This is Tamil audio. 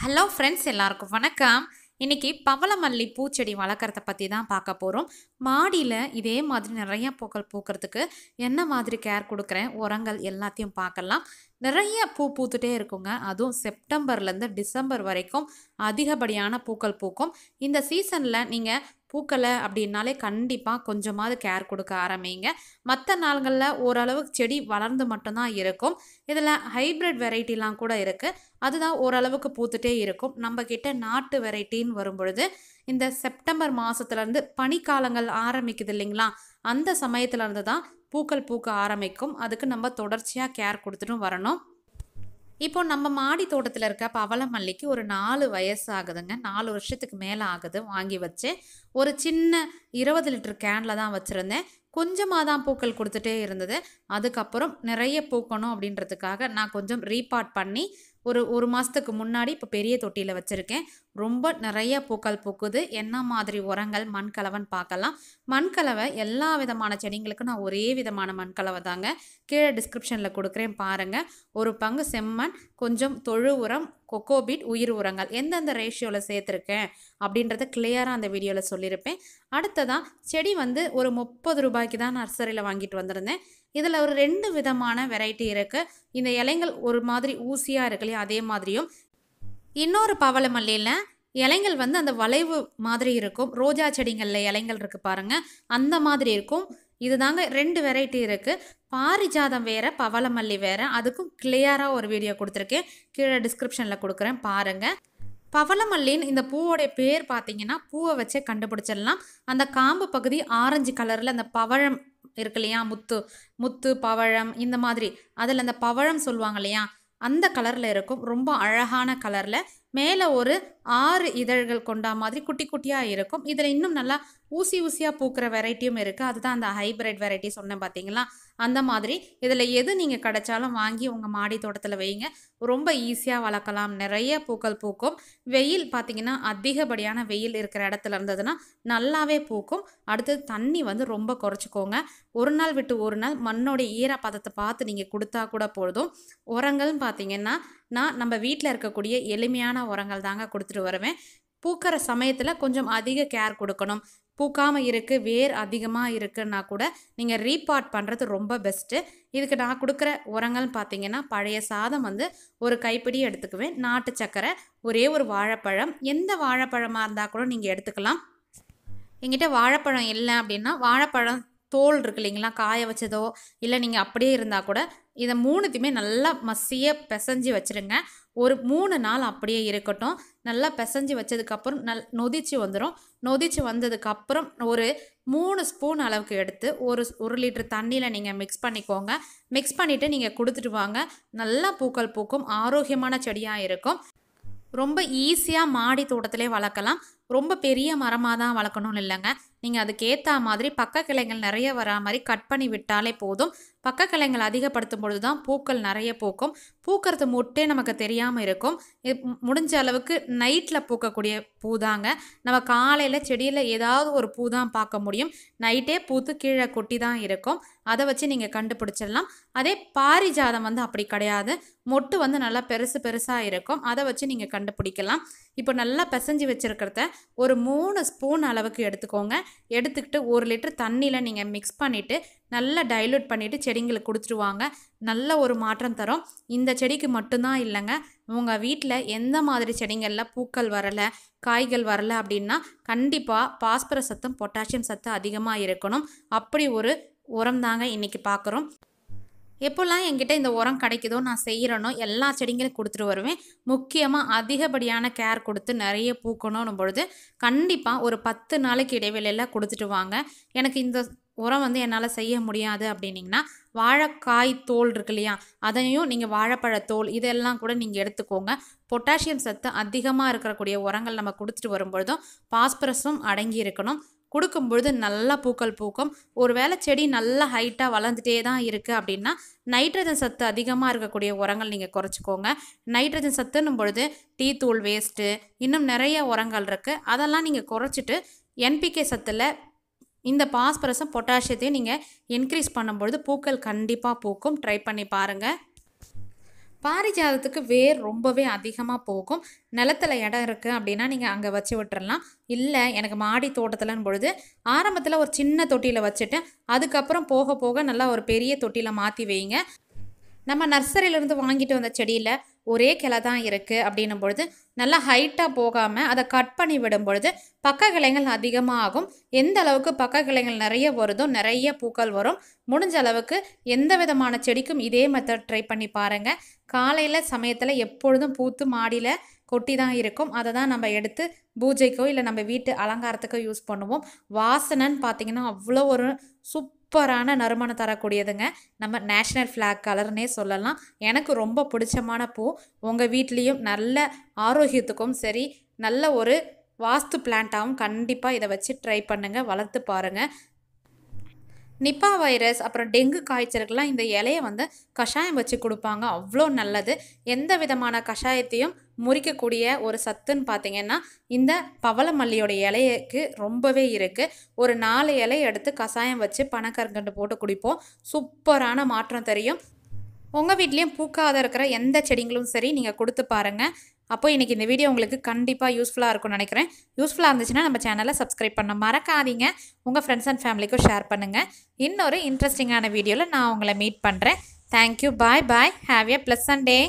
ஹலோ ஃப்ரெண்ட்ஸ், எல்லாருக்கும் வணக்கம். இன்னைக்கு பவளமல்லி பூச்செடி வளர்க்குறத பற்றி தான் பார்க்க போகிறோம். மாடியில் இதே மாதிரி நிறைய பூக்கள் பூக்கிறதுக்கு என்ன மாதிரி கேர் கொடுக்குறேன், உரங்கள் எல்லாத்தையும் பார்க்கலாம். நிறைய பூ பூத்துட்டே இருக்குங்க. அதுவும் செப்டம்பர்லேருந்து டிசம்பர் வரைக்கும் அதிகப்படியான பூக்கள் பூக்கும். இந்த சீசனில் நீங்கள் பூக்களை அப்படின்னாலே கண்டிப்பாக கொஞ்சமாவது கேர் கொடுக்க ஆரம்பிங்க. மற்ற நாள்களில் ஓரளவுக்கு செடி வளர்ந்து மட்டும்தான் இருக்கும். இதில் ஹைப்ரிட் வெரைட்டிலாம் கூட இருக்குது. அதுதான் ஓரளவுக்கு பூத்துட்டே இருக்கும். நம்மக்கிட்ட நாட்டு வெரைட்டின்னு வரும்பொழுது இந்த செப்டம்பர் மாதத்துலேருந்து பனிக்காலங்கள் ஆரம்பிக்குது இல்லைங்களா, அந்த சமயத்துலேருந்து தான் பூக்கள் பூக்க ஆரம்பிக்கும். அதுக்கு நம்ம தொடர்ச்சியாக கேர் கொடுத்துட்டும் வரணும். இப்போ நம்ம மாடி தோட்டத்தில் இருக்க பவளமல்லிக்கு ஒரு 4 வயசு ஆகுதுங்க. 4 வருஷத்துக்கு மேலே ஆகுது வாங்கி வச்சு. ஒரு சின்ன 20 லிட்டர் கேனில் தான் வச்சுருந்தேன். கொஞ்சமாக தான் பூக்கள் கொடுத்துட்டே இருந்தது. அதுக்கப்புறம் நிறைய பூக்கணும் அப்படின்றதுக்காக நான் கொஞ்சம் ரீபாட் பண்ணி ஒரு மாதத்துக்கு முன்னாடி இப்போ பெரிய தொட்டியில் வச்சுருக்கேன். ரொம்ப நிறைய பூக்கள் பூக்குது. என்ன மாதிரி உரங்கள், மண்கலவைன்னு பார்க்கலாம். மண்கலவை எல்லா விதமான செடிங்களுக்கும் நான் ஒரே விதமான மண்கலவை தாங்க கீழே டிஸ்கிரிப்ஷனில் கொடுக்குறேன் பாருங்கள். ஒரு பங்கு செம்மண், கொஞ்சம் தொழு உரம், கொக்கோபீட், உயிர் உரங்கள் எந்தெந்த ரேஷியோவில் சேர்த்துருக்கேன் அப்படின்றத கிளியராக அந்த வீடியோவில் சொல்லியிருப்பேன். அடுத்ததான் செடி ஒரு 30 ரூபாய்க்கு தான் நர்சரியில் வாங்கிட்டு வந்திருந்தேன். இதில் ஒரு 2 விதமான வெரைட்டி இருக்குது. இந்த இலைகள் ஒரு மாதிரி ஊசியாக இருக்கு இல்லையா, அதே மாதிரியும் இன்னொரு பவளமல்லியில் இலைகள் அந்த வளைவு மாதிரி இருக்கும். ரோஜா செடிகளில் இலைகள் இருக்குது பாருங்கள், அந்த மாதிரி இருக்கும். இது தாங்க 2 வெரைட்டி இருக்குது. பாரிஜாதம் வேறு, பவளமல்லி வேறு. அதுக்கும் கிளியராக ஒரு வீடியோ கொடுத்துருக்கேன், கீழே டிஸ்கிரிப்ஷனில் கொடுக்குறேன் பாருங்கள். பவளமல்லின்னு இந்த பூவோடைய பேர் பார்த்தீங்கன்னா பூவை வச்சே கண்டுபிடிச்சிடலாம். அந்த காம்பு பகுதி ஆரஞ்சு கலரில் அந்த பவழம் இருக்கு இல்லையா, முத்து பவழம் இந்த மாதிரி, அதில் அந்த பவழம் சொல்லுவாங்க இல்லையா, அந்த கலரில் இருக்கும். ரொம்ப அழகான கலரில் மேலே ஒரு 6 இதழ்கள் கொண்டா மாதிரி குட்டி குட்டியாக இருக்கும். இதில் இன்னும் நல்லா ஊசியாக பூக்கிற வெரைட்டியும் இருக்குது. அதுதான் அந்த ஹைப்ரிட் வெரைட்டி சொன்னேன் பார்த்தீங்களா, அந்த மாதிரி. இதில் எது நீங்கள் கிடைச்சாலும் வாங்கி உங்கள் மாடி தோட்டத்தில் வைங்க. ரொம்ப ஈஸியாக வளர்க்கலாம். நிறைய பூக்கள் பூக்கும். வெயில் பார்த்திங்கன்னா அதிகப்படியான வெயில் இருக்கிற இடத்துல இருந்ததுன்னா நல்லாவே பூக்கும். அடுத்தது தண்ணி ரொம்ப குறைச்சிக்கோங்க. ஒரு நாள் விட்டு ஒரு நாள் மண்ணோடைய ஈரப்பதத்தை பார்த்து நீங்கள் கொடுத்தா கூட போதும். உரங்கள்னு பார்த்திங்கன்னா நான் நம்ம வீட்டில் இருக்கக்கூடிய எளிமையான உரங்கள் தாங்க கொடுத்துட்டு வருவேன். பூக்கிற சமயத்தில் கொஞ்சம் அதிக கேர் கொடுக்கணும். பூக்காமல் இருக்குது, வேர் அதிகமாக இருக்குன்னா கூட நீங்கள் ரீபாட் பண்ணுறது ரொம்ப பெஸ்ட்டு. இதுக்கு நான் கொடுக்குற உரங்கள்னு பார்த்தீங்கன்னா பழைய சாதம் ஒரு கைப்பிடி எடுத்துக்குவேன், நாட்டு சக்கரை, ஒரே ஒரு வாழைப்பழம். எந்த வாழைப்பழமாக இருந்தால் கூட நீங்கள் எடுத்துக்கலாம். எங்கிட்ட வாழைப்பழம் இல்லை அப்படின்னா வாழைப்பழம் தோல் இருக்கு இல்லைங்களா, காய வச்சதோ இல்லை நீங்கள் அப்படியே இருந்தால் கூட இதை 3த்தையுமே நல்லா மசிய பிசைஞ்சு வச்சுருங்க. ஒரு 3 நாள் அப்படியே இருக்கட்டும். நல்லா பிசைஞ்சு வச்சதுக்கப்புறம் நொதிச்சு வந்துடும். நொதிச்சு வந்ததுக்கப்புறம் ஒரு 3 ஸ்பூன் அளவுக்கு எடுத்து ஒரு லிட்டர் தண்ணியில் நீங்கள் மிக்ஸ் பண்ணிக்கோங்க. மிக்ஸ் பண்ணிவிட்டு நீங்கள் கொடுத்துட்டு வாங்க. நல்லா பூக்கள் பூக்கும். ஆரோக்கியமான செடியாக இருக்கும். ரொம்ப ஈஸியாக மாடி தோட்டத்திலே வளர்க்கலாம். ரொம்ப பெரிய மரமாக தான் வளர்க்கணும்னு இல்லைங்க. நீங்கள் அதுக்கேற்ற மாதிரி பக்க கிளைகள் நிறைய வரா மாதிரி கட் பண்ணி விட்டாலே போதும். பக்க கிளைகள் அதிகப்படுத்தும் பொழுது தான் பூக்கள் நிறைய பூக்கும். பூக்கிறது மொட்டே நமக்கு தெரியாமல் இருக்கும். முடிஞ்ச அளவுக்கு நைட்டில் பூக்கக்கூடிய பூ தாங்க. நம்ம காலையில் செடியில் ஏதாவது ஒரு பூ தான் பார்க்க முடியும். நைட்டே பூத்து கீழே கொட்டி தான் இருக்கும். அதை வச்சு நீங்கள் கண்டுபிடிச்சிடலாம். அதே பாரிஜாதம் அப்படி கிடையாது. மொட்டு நல்லா பெருசாக இருக்கும். அதை வச்சு நீங்கள் கண்டுபிடிக்கலாம். இப்போ நல்லா பிசைஞ்சு வச்சுருக்கிறத ஒரு 3 ஸ்பூன் அளவுக்கு எடுத்துக்கோங்க. எடுத்துக்கிட்டு 1 லிட்டர் தண்ணியில் நீங்கள் மிக்ஸ் பண்ணிவிட்டு நல்லா டைல்யூட் பண்ணிவிட்டு செடிங்களுக்கு கொடுத்துருவாங்க. நல்ல ஒரு மாற்றம் தரும். இந்த செடிக்கு மட்டும்தான் இல்லைங்க, உங்கள் வீட்டில் எந்த மாதிரி செடிகளில் பூக்கள் வரலை, காய்கள் வரலை அப்படின்னா கண்டிப்பாக பாஸ்பரஸ் சத்தும் பொட்டாசியம் சத்து அதிகமாக இருக்கணும். அப்படி ஒரு உரம் தாங்க இன்றைக்கி பார்க்குறோம். எப்போல்லாம் என்கிட்ட இந்த உரம் கிடைக்குதோ நான் செய்கிறனோ எல்லா செடிங்களும் கொடுத்துட்டு வருவேன். முக்கியமாக அதிகப்படியான கேர் கொடுத்து நிறைய பூக்கணும் பொழுது கண்டிப்பாக ஒரு 10 நாளைக்கு இடைவெளியில் கொடுத்துட்டு வாங்க. எனக்கு இந்த உரம் என்னால் செய்ய முடியாது அப்படின்னிங்கன்னா வாழைக்காய் தோல் இருக்கு இல்லையா, அதையும் நீங்கள் வாழைப்பழத்தோல் இதெல்லாம் கூட நீங்கள் எடுத்துக்கோங்க. பொட்டாசியம் சத்து அதிகமாக இருக்கக்கூடிய உரங்கள் நம்ம கொடுத்துட்டு வரும்பொழுதும் பாஸ்பரஸும் அடங்கி இருக்கணும். கொடுக்கும்பொழுது நல்லா பூக்கள் பூக்கும். ஒரு வேளை செடி நல்லா ஹைட்டாக வளர்ந்துட்டே தான் இருக்குது அப்படின்னா நைட்ரஜன் சத்து அதிகமாக இருக்கக்கூடிய உரங்கள் நீங்கள் குறைச்சிக்கோங்க. நைட்ரஜன் சத்துன்னும் பொழுது டீ தூள் வேஸ்ட்டு, இன்னும் நிறைய உரங்கள் இருக்குது. அதெல்லாம் நீங்கள் குறைச்சிட்டு என்பிகே சத்தில் இந்த பாஸ்பரஸும் பொட்டாசியத்தையும் நீங்கள் இன்க்ரீஸ் பண்ணும்பொழுது பூக்கள் கண்டிப்பாக பூக்கும். ட்ரை பண்ணி பாருங்கள். பாரிஜாதத்துக்கு வேர் ரொம்பவே அதிகமாக போகும். நிலத்துல இடம் இருக்குது அப்படின்னா நீங்கள் அங்கே வச்சு விட்டுறலாம். இல்லை எனக்கு மாடி தோட்டத்தில்னு பொழுது ஆரம்பத்தில் ஒரு சின்ன தொட்டியில் வச்சுட்டு அதுக்கப்புறம் போக போக நல்லா ஒரு பெரிய தொட்டியில் மாற்றி வைங்க. நம்ம நர்சரியிலேருந்து வாங்கிட்டு வந்த செடியில் ஒரே கிளை தான் இருக்குது அப்படின்னும் பொழுது நல்லா ஹைட்டாக போகாமல் அதை கட் பண்ணி விடும் பொழுது பக்க கிளைகள் அதிகமாக ஆகும். எந்த அளவுக்கு பக்க கிளைகள் நிறைய வருதோ நிறைய பூக்கள் வரும். முடிஞ்ச அளவுக்கு எந்த விதமான செடிக்கும் இதே மெத்தட் ட்ரை பண்ணி பாருங்கள். காலையில் சமயத்தில் எப்பொழுதும் பூத்து மாடியில் கொட்டி தான் இருக்கும். அதை தான் நம்ம எடுத்து பூஜைக்கோ இல்லை நம்ம வீட்டு அலங்காரத்துக்கோ யூஸ் பண்ணுவோம். வாசனைன்னு பார்த்திங்கன்னா அவ்வளோ ஒரு சூப்பரான நறுமணம் தரக்கூடியதுங்க. நம்ம நேஷ்னல் ஃப்ளாக் கலர்னே சொல்லலாம். எனக்கு ரொம்ப பிடிச்சமான பூ. உங்கள் வீட்லேயும் நல்ல ஆரோக்கியத்துக்கும் சரி நல்ல ஒரு வாஸ்து பிளான்ட்டாகவும் கண்டிப்பாக இதை வச்சு ட்ரை பண்ணுங்கள், வளர்த்து பாருங்கள். நிப்பா வைரஸ் அப்புறம் டெங்கு காய்ச்சலுக்கெல்லாம் இந்த இலையை கஷாயம் வச்சு கொடுப்பாங்க. அவ்வளோ நல்லது. எந்த விதமான கஷாயத்தையும் முறிக்கக்கூடிய ஒரு சத்துன்னு பார்த்திங்கன்னா இந்த பவளமல்லியோட இலைக்கு ரொம்பவே இருக்குது. ஒரு 4 இலையை எடுத்து கஷாயம் வச்சு பனக்கற்கண்டு போட்டு குடிப்போம். சூப்பரான மாற்றம் தெரியும். உங்கள் வீட்லேயும் பூக்காத இருக்கிற எந்த செடிங்களும் சரி நீங்கள் கொடுத்து பாருங்கள். அப்போ இன்றைக்கி இந்த வீடியோ உங்களுக்கு கண்டிப்பாக யூஸ்ஃபுல்லாக இருக்கும்னு நினைக்கிறேன். யூஸ்ஃபுல்லாக இருந்துச்சுன்னா நம்ம சேனலை சப்ஸ்கிரைப் பண்ண மறக்காதீங்க. உங்கள் ஃப்ரெண்ட்ஸ் அண்ட் ஃபேமிலிக்கும் ஷேர் பண்ணுங்கள். இன்னொரு இன்ட்ரெஸ்டிங்கான வீடியோவில் நான் உங்களை மீட் பண்ணுறேன். Thank you. Bye bye. Have a pleasant day.